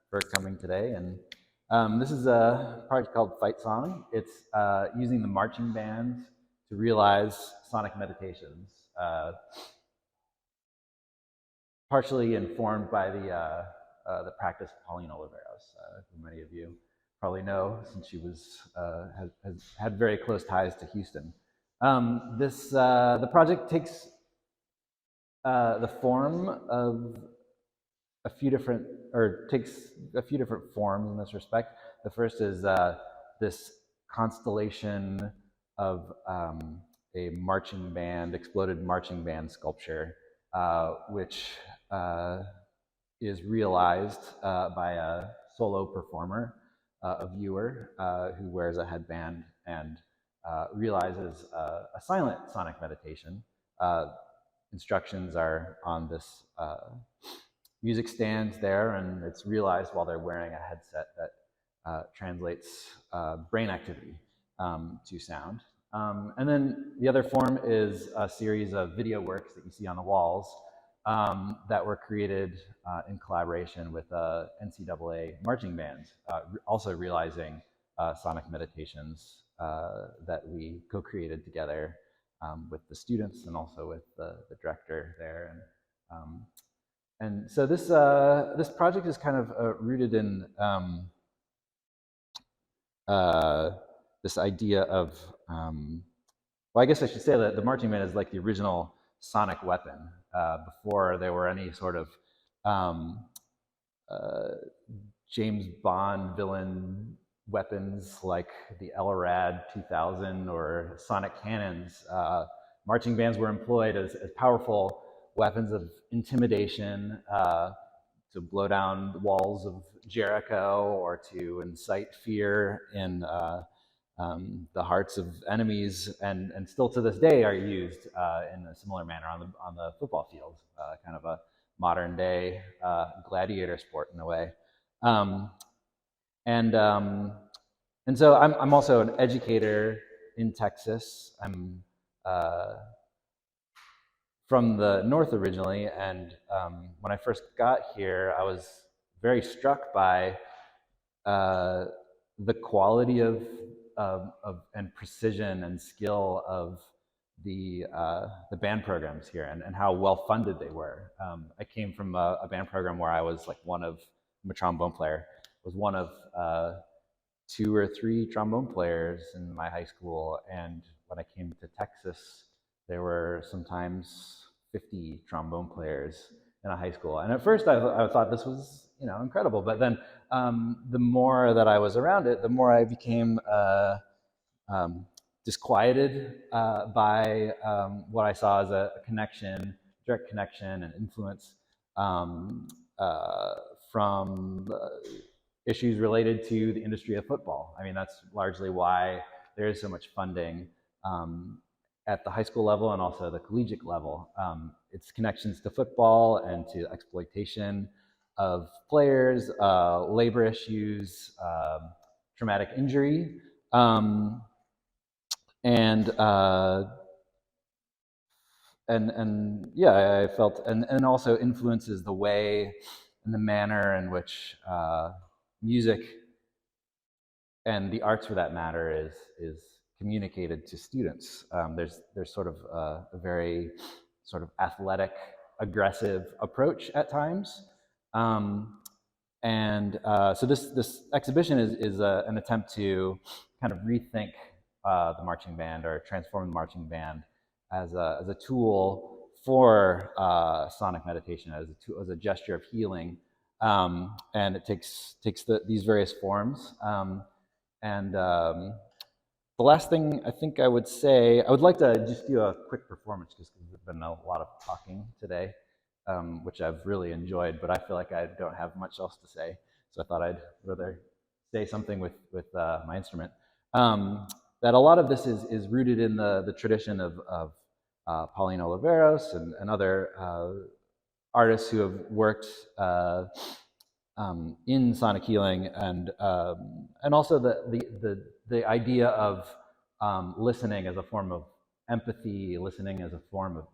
for coming today. And this is a project called Fight Song. It's using the marching bands to realize sonic meditations, partially informed by the practice of Pauline Oliveros, who many of you probably know since she was has had very close ties to Houston. The project takes the form of takes a few different forms in this respect. The first is this constellation of a marching band, exploded marching band sculpture, which is realized by a solo performer, a viewer who wears a headband and realizes a silent sonic meditation. Instructions are on this music stands there, and it's realized while they're wearing a headset that translates brain activity to sound. And then the other form is a series of video works that you see on the walls that were created in collaboration with NCAA marching bands, also realizing sonic meditations that we co-created together with the students and also with the director there. And so this project is kind of rooted in this idea of, well, I guess I should say that the marching band is like the original sonic weapon. Before there were any sort of James Bond villain weapons like the LRAD 2000 or sonic cannons, marching bands were employed as powerful weapons of intimidation, to blow down the walls of Jericho or to incite fear in the hearts of enemies, and still to this day are used in a similar manner on the football field, kind of a modern day gladiator sport in a way. And so I'm also an educator in Texas. I'm from the north originally, and when I first got here, I was very struck by the quality of and precision and skill of the band programs here, and how well funded they were. I came from a band program where I was like I'm a trombone player, was one of 2 or 3 trombone players in my high school, and when I came to Texas, there were sometimes 50 trombone players in a high school. And at first I thought this was, incredible. But then the more that I was around it, the more I became disquieted by what I saw as a direct connection and influence from issues related to the industry of football. I mean, that's largely why there is so much funding at the high school level and also the collegiate level. Its connections to football and to exploitation of players, labor issues, traumatic injury, and yeah, I felt, and also influences the way and the manner in which music and the arts, for that matter, is communicated to students. There's sort of a very sort of athletic, aggressive approach at times, so this exhibition is an attempt to kind of rethink the marching band, or transform the marching band as a tool for sonic meditation, as a gesture of healing, and it takes these various forms. The last thing I think I would say, I would like to just do a quick performance, just because there's been a lot of talking today, which I've really enjoyed, but I feel like I don't have much else to say, so I thought I'd rather say something with my instrument. That a lot of this is rooted in the tradition of Pauline Oliveros and other artists who have worked in sonic healing, and also the idea of listening as a form of empathy, listening as a form of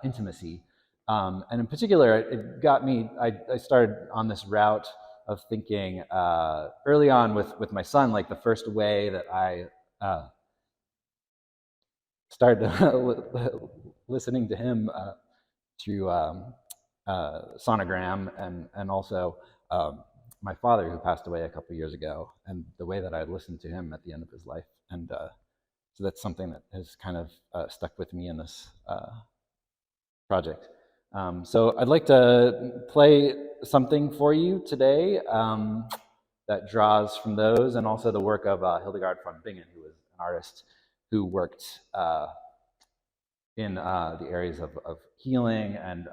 intimacy, And in particular, it got me, I started on this route of thinking early on with my son, like the first way that I started listening to him through sonogram, and also my father, who passed away a couple of years ago, and the way that I listened to him at the end of his life. And so that's something that has kind of stuck with me in this project. So I'd like to play something for you today that draws from those, and also the work of Hildegard von Bingen, who was an artist who worked in the areas of healing, and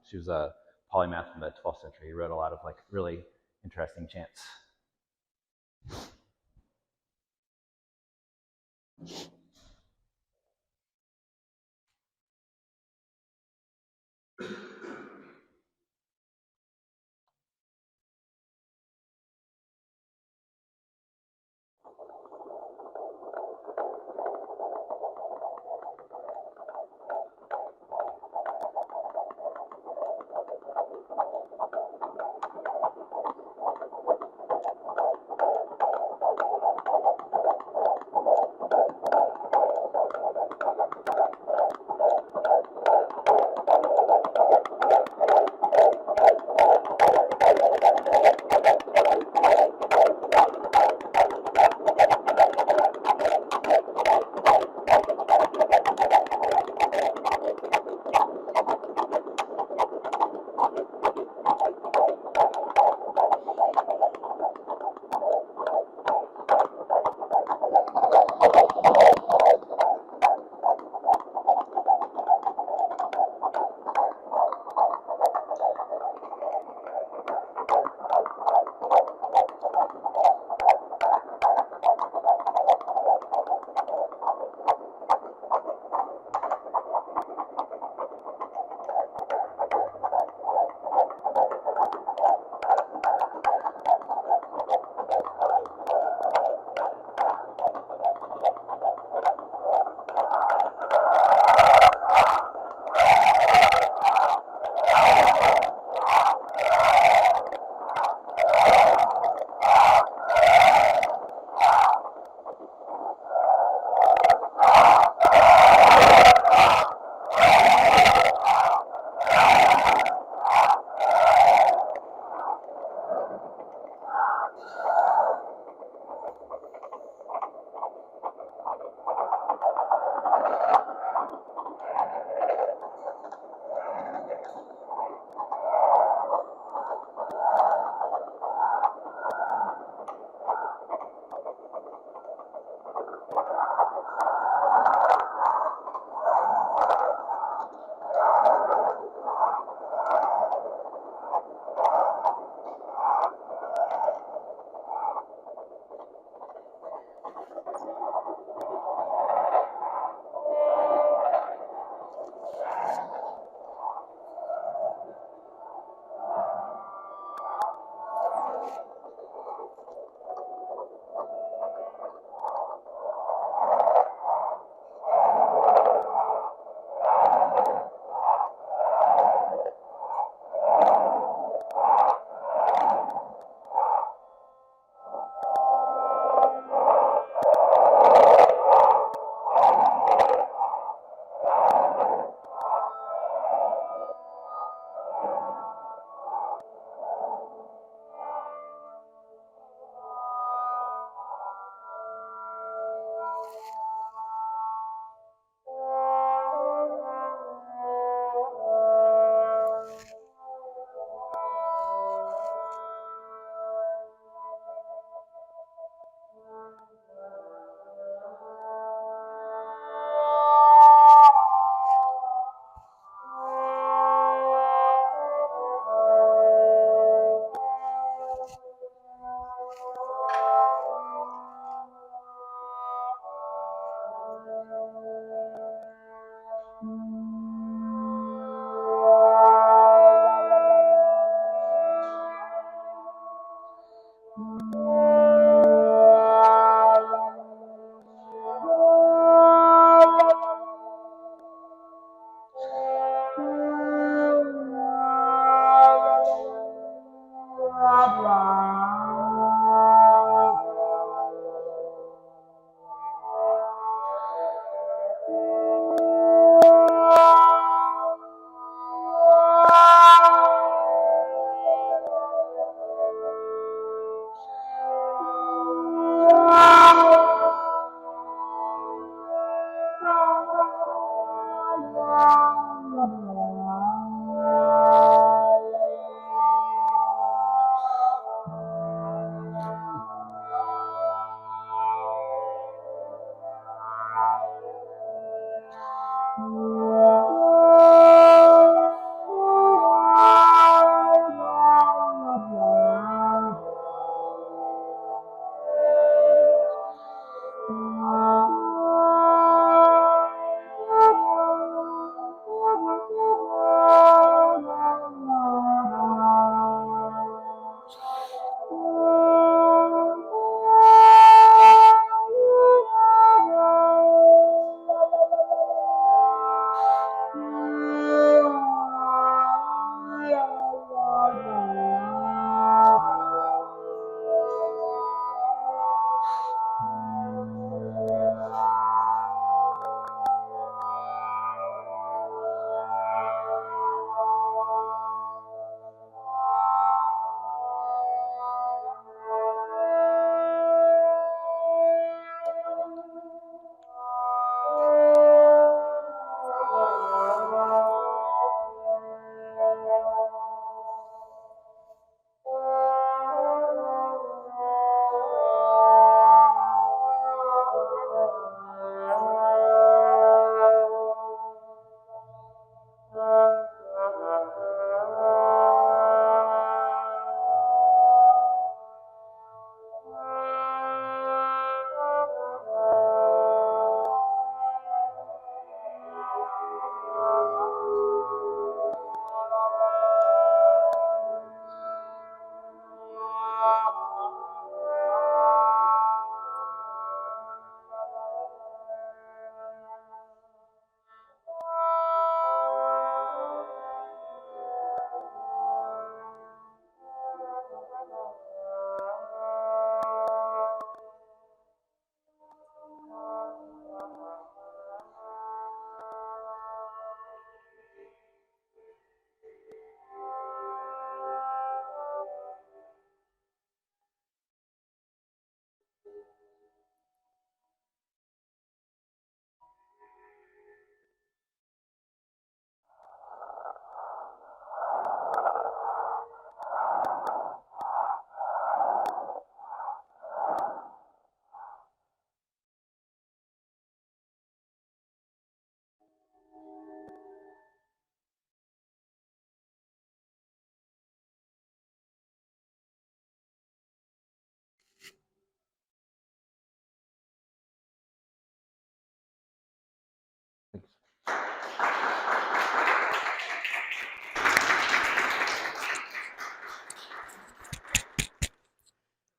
she was a polymath in the 12th century. He wrote a lot of like really interesting chants.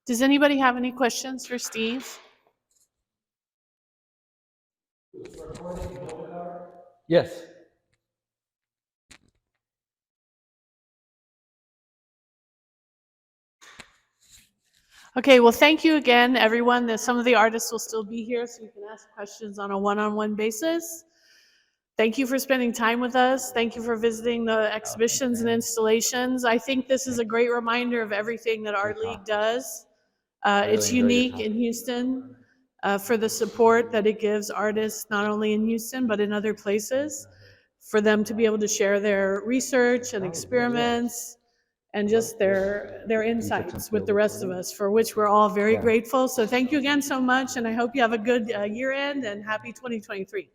Does anybody have any questions for Steve? Yes. Okay, well, thank you again, everyone. Some of the artists will still be here, so you can ask questions on a one-on-one basis. Thank you for spending time with us. Thank you for visiting the exhibitions and installations. I think this is a great reminder of everything that Art League does. It's unique in Houston for the support that it gives artists, not only in Houston, but in other places, for them to be able to share their research and experiments and just their insights with the rest of us, for which we're all very grateful. So thank you again so much, and I hope you have a good year end and happy 2023.